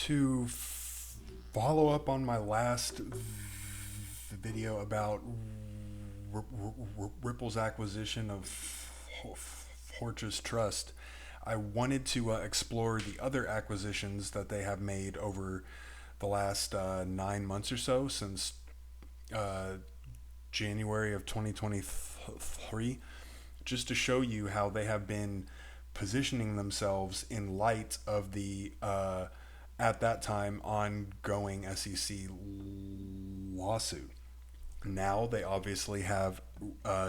to follow up on my last video about Ripple's acquisition of Fortress Trust, I wanted to explore the other acquisitions that they have made over the last 9 months or so, since uh, January of 2023, just to show you how they have been positioning themselves in light of the at that time ongoing SEC lawsuit. Now they obviously have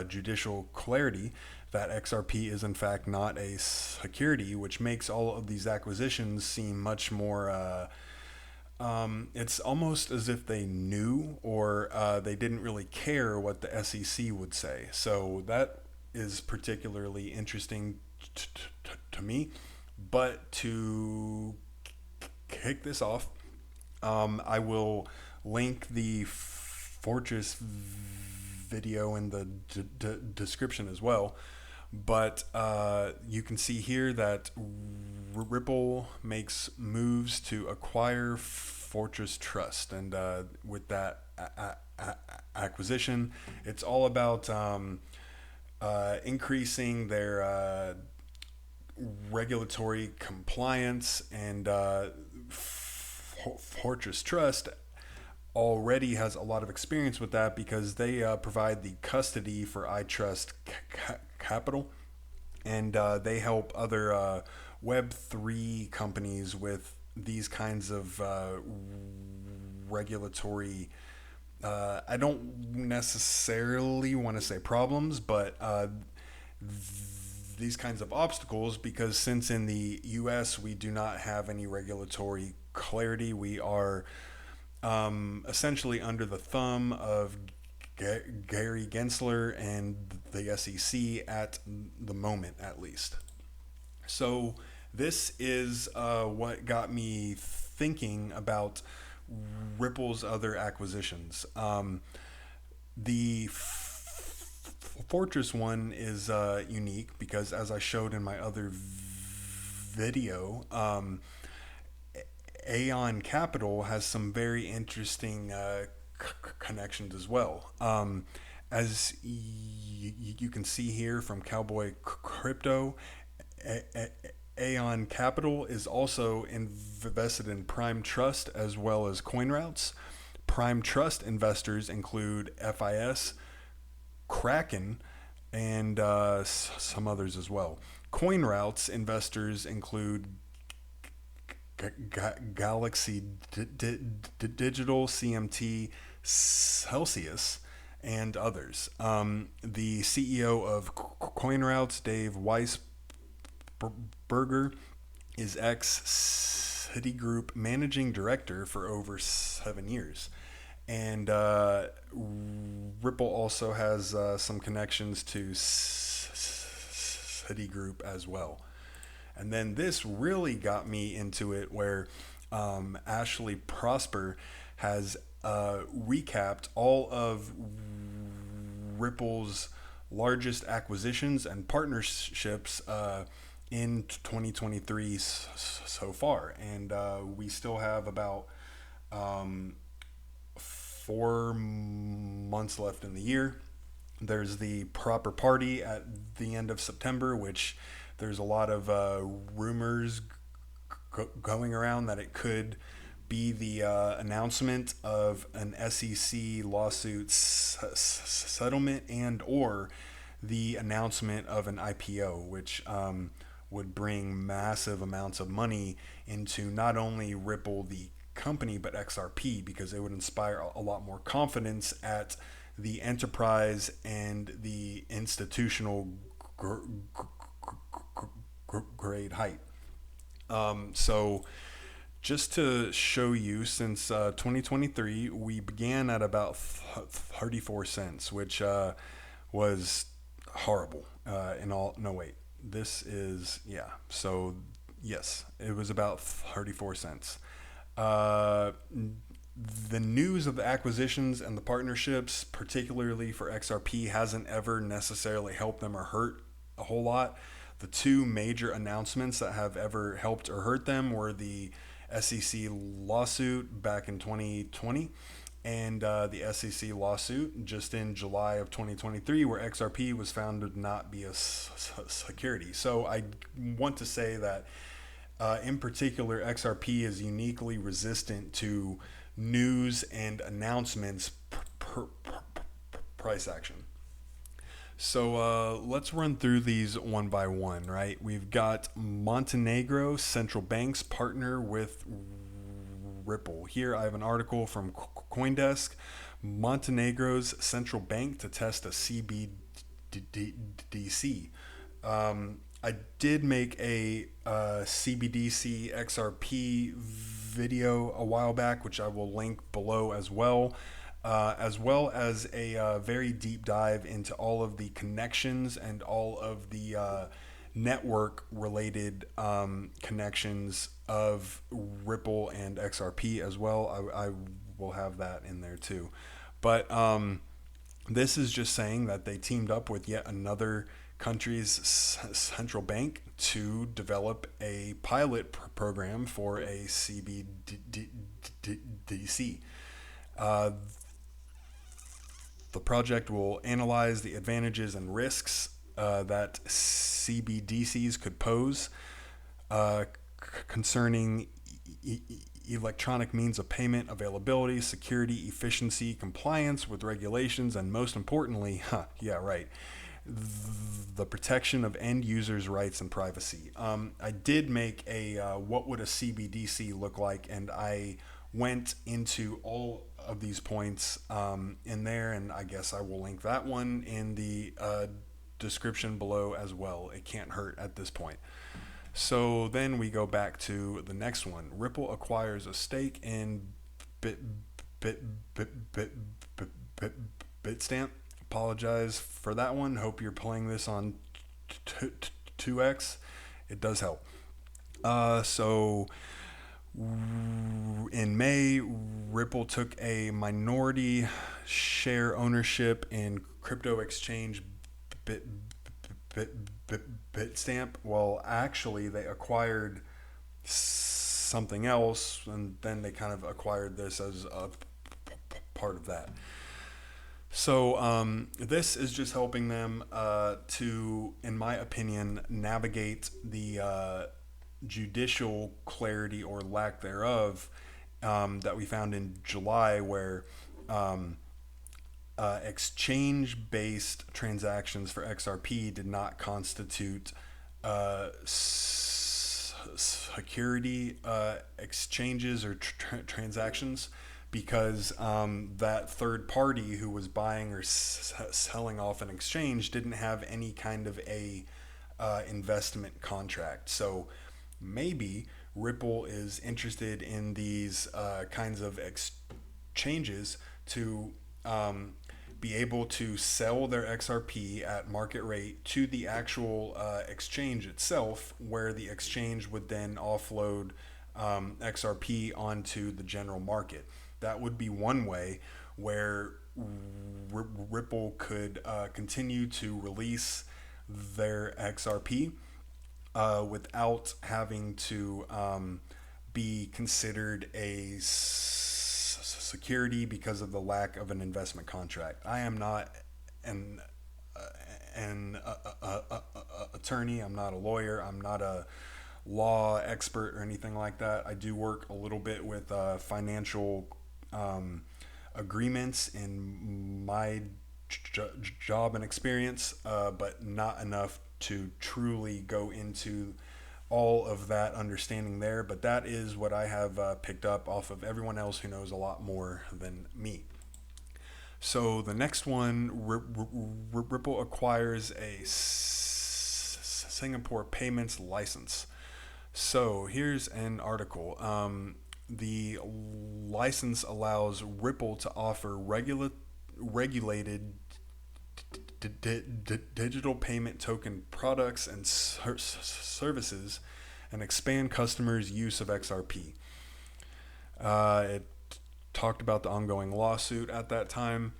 judicial clarity that XRP is in fact not a security, which makes all of these acquisitions seem much more. It's almost as if they knew, or they didn't really care what the SEC would say. So that is particularly interesting to me. But to kick this off, I will link the Fortress video in the description as well. But you can see here that Ripple makes moves to acquire Fortress Trust, and with that acquisition, it's all about increasing their regulatory compliance, and Fortress Trust already has a lot of experience with that because they provide the custody for iTrust Capital, and they help other Web3 companies with these kinds of regulatory. I don't necessarily want to say problems, but these kinds of obstacles, because since in the US we do not have any regulatory clarity, we are essentially under the thumb of Gary Gensler and the SEC at the moment, at least. So this is what got me thinking about Ripple's other acquisitions. The Fortress one is unique because, as I showed in my other video, Aeon Capital has some very interesting connections as well. As you can see here from Cowboy Crypto, Aeon Capital is also invested in Prime Trust as well as CoinRoutes. Prime Trust investors include FIS, Kraken, and some others as well. CoinRoutes investors include Galaxy Digital, CMT, Celsius, and others. The CEO of CoinRoutes, Dave Weisberger, is ex-Citigroup managing director for over 7 years. And Ripple also has some connections to Citigroup as well. And then this really got me into it, where Ashley Prosper has recapped all of Ripple's largest acquisitions and partnerships in 2023 so far. And we still have about 4 months left in the year. There's the proper party at the end of September, which there's a lot of rumors going around that it could be the announcement of an SEC lawsuit settlement, and or the announcement of an IPO, which would bring massive amounts of money into not only Ripple the company but XRP, because it would inspire a lot more confidence at the enterprise and the institutional grade height. So just to show you, since 2023 we began at about 34 cents, which was horrible. Wait, this is, yeah, so yes, it was about 34 cents. The news of the acquisitions and the partnerships, particularly for XRP, hasn't ever necessarily helped them or hurt a whole lot. The two major announcements that have ever helped or hurt them were the SEC lawsuit back in 2020, and the SEC lawsuit just in July of 2023, where XRP was found to not be a security. So I want to say that, in particular, XRP is uniquely resistant to news and announcements price action. So let's run through these one by one, right? We've got Montenegro central banks partner with Ripple. Here I have an article from CoinDesk. Montenegro's central bank to test a CBDC. I did make a CBDC XRP video a while back, which I will link below as well as a very deep dive into all of the connections and all of the network related connections of Ripple and XRP as well. I will have that in there too. But this is just saying that they teamed up with yet another country's central bank to develop a pilot program for a CBDC. The project will analyze the advantages and risks that CBDCs could pose concerning electronic means of payment, availability, security, efficiency, compliance with regulations, and most importantly, the protection of end users' rights and privacy. I did make a what would a CBDC look like, and I went into all of these points in there, and I guess I will link that one in the description below as well. It can't hurt at this point. So then we go back to the next one. Ripple acquires a stake in Bitstamp. Apologize for that one. Hope you're playing this on 2x. It does help. So in May, Ripple took a minority share ownership in crypto exchange Bitstamp. Well, actually, they acquired something else, and then they kind of acquired this as a part of that. So this is just helping them to, in my opinion, navigate the judicial clarity or lack thereof that we found in July, where exchange-based transactions for XRP did not constitute security exchanges or transactions, because that third party who was buying or selling off an exchange didn't have any kind of a investment contract. So maybe Ripple is interested in these kinds of exchanges to be able to sell their XRP at market rate to the actual exchange itself, where the exchange would then offload XRP onto the general market. That would be one way where Ripple could continue to release their XRP without having to be considered a security because of the lack of an investment contract. I am not an attorney. I'm not a lawyer. I'm not a law expert or anything like that. I do work a little bit with financial agreements in my job and experience, but not enough to truly go into all of that understanding there. But that is what I have picked up off of everyone else who knows a lot more than me. So the next one, Ripple acquires a Singapore payments license. So here's an article. The license allows Ripple to offer regulated digital payment token products and services and expand customers' use of XRP. It talked about the ongoing lawsuit at that time,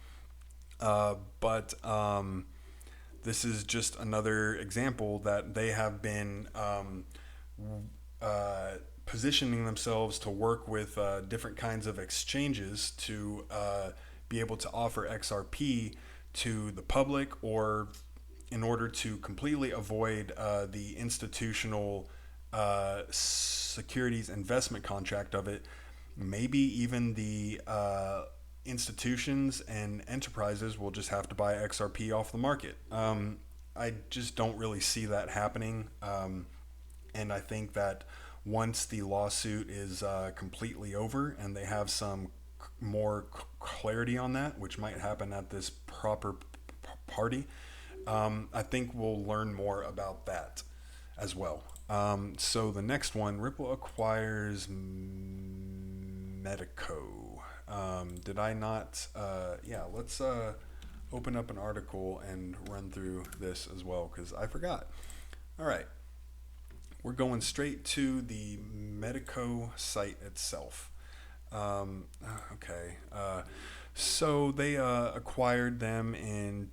but this is just another example that they have been positioning themselves to work with different kinds of exchanges to be able to offer XRP to the public, or in order to completely avoid the institutional securities investment contract of it. Maybe even the institutions and enterprises will just have to buy XRP off the market. I just don't really see that happening. And I think that once the lawsuit is completely over and they have some more clarity on that, which might happen at this proper party, I think we'll learn more about that as well. So the next one, Ripple acquires Metaco. Did I not? Yeah, let's open up an article and run through this as well, because I forgot. All right. We're going straight to the Metaco site itself. Okay. So they acquired them in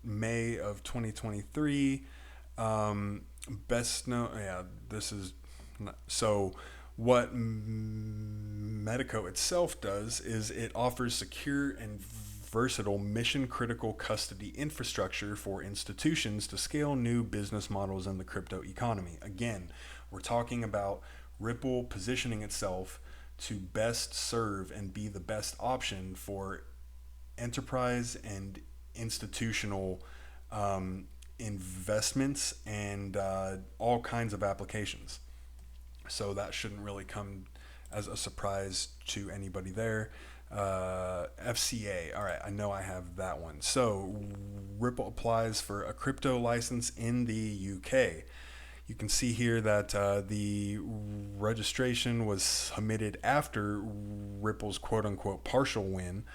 May of 2023. Best known, yeah, this is not, so what Metaco itself does is it offers secure and versatile mission critical custody infrastructure for institutions to scale new business models in the crypto economy. Again, we're talking about Ripple positioning itself to best serve and be the best option for enterprise and institutional investments and all kinds of applications. So that shouldn't really come as a surprise to anybody there. FCA. All right, I know I have that one. So Ripple applies for a crypto license in the UK. You can see here that the registration was submitted after Ripple's quote-unquote partial win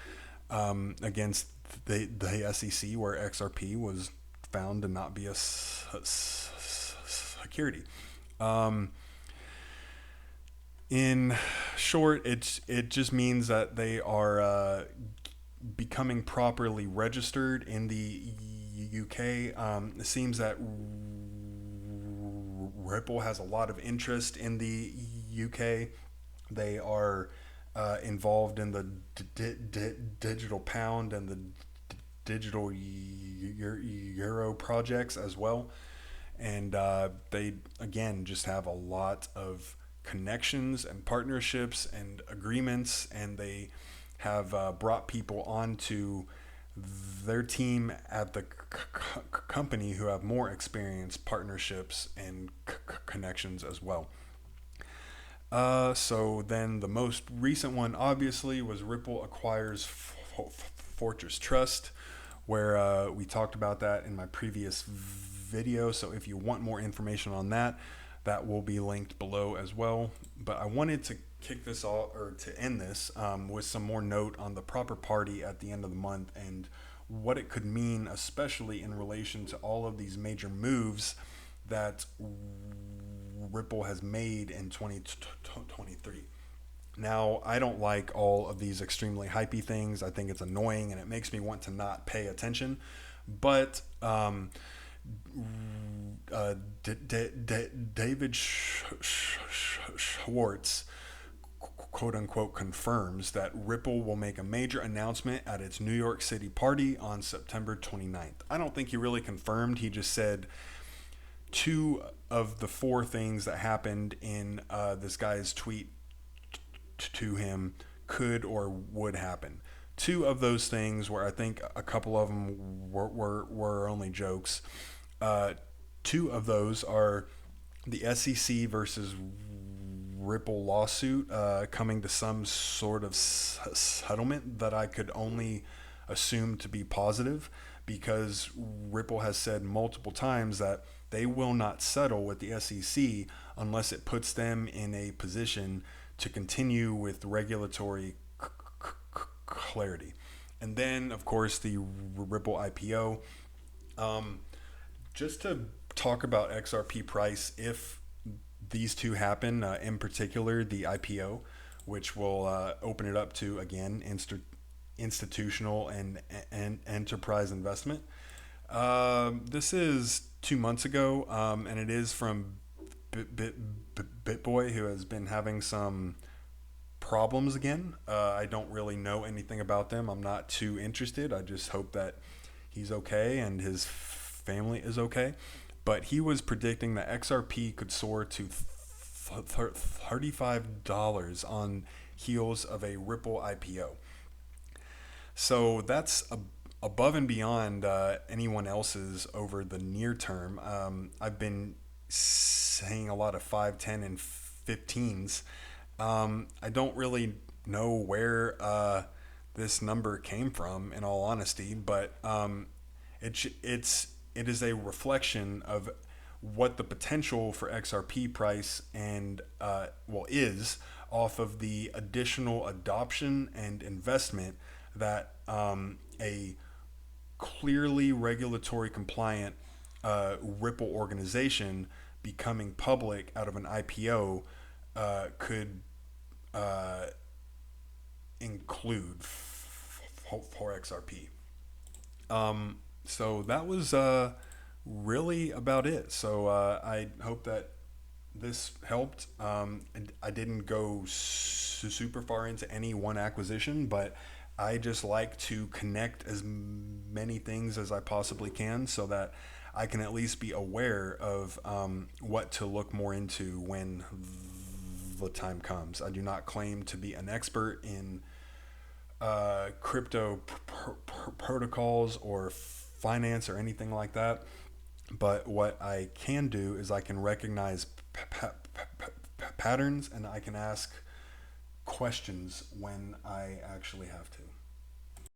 against the SEC, where XRP was found to not be a security. In short, it just means that they are becoming properly registered in the UK. It seems that Ripple has a lot of interest in the UK. They are involved in the digital pound and the digital euro projects as well. And they, again, just have a lot of connections and partnerships and agreements, and they have brought people onto their team at the company who have more experience, partnerships, and connections as well. So then the most recent one, obviously, was Ripple acquires Fortress Trust, where we talked about that in my previous video. So if you want more information on that, that will be linked below as well. But I wanted to kick this off, or to end this with some more note on the proper party at the end of the month and what it could mean, especially in relation to all of these major moves that Ripple has made in 2023. Now, I don't like all of these extremely hypey things. I think it's annoying and it makes me want to not pay attention. But David Schwartz, quote unquote, confirms that Ripple will make a major announcement at its New York City party on September 29th. I don't think he really confirmed. He just said two of the four things that happened in this guy's tweet to him could or would happen. Two of those things, where I think a couple of them were only jokes. Two of those are the SEC versus Ripple lawsuit coming to some sort of settlement that I could only assume to be positive, because Ripple has said multiple times that they will not settle with the SEC unless it puts them in a position to continue with regulatory clarity. And then, of course, the Ripple IPO. Just to talk about XRP price, if these two happen, in particular the IPO, which will open it up to, again, institutional and enterprise investment. This is 2 months ago, and it is from BitBoy, who has been having some problems again. I don't really know anything about them. I'm not too interested. I just hope that he's okay and his family is okay. But he was predicting that XRP could soar to $35 on heels of a Ripple IPO. So that's above and beyond anyone else's over the near term. I've been saying a lot of 5, 10, and 15s. I don't really know where this number came from, in all honesty, but it is a reflection of what the potential for XRP price and is off of the additional adoption and investment that a clearly regulatory compliant Ripple organization becoming public out of an IPO could include for XRP. So that was really about it. So I hope that this helped. I didn't go super far into any one acquisition, but I just like to connect as many things as I possibly can so that I can at least be aware of what to look more into when the time comes. I do not claim to be an expert in crypto protocols or finance or anything like that. But what I can do is I can recognize patterns and I can ask questions when I actually have to.